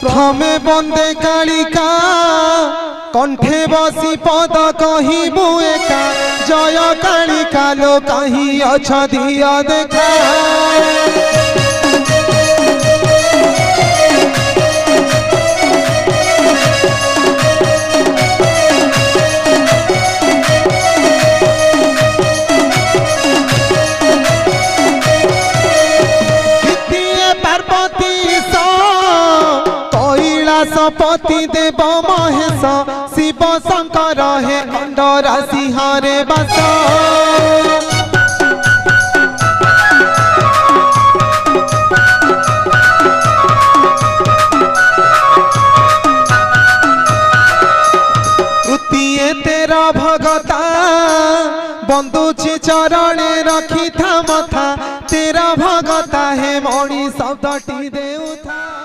प्रथमे बंदे कालिका कंठे बसी पद कहबू एका जय कालिका लो कहीं अछ दिया देखा पति देव महेश शिव शंकर हे खंडर सिंहरे बस तृतीय तेरा भगता बंदुची चरणे रखी था मथा तेरा भगता हे मणि शब्दटी देउथा।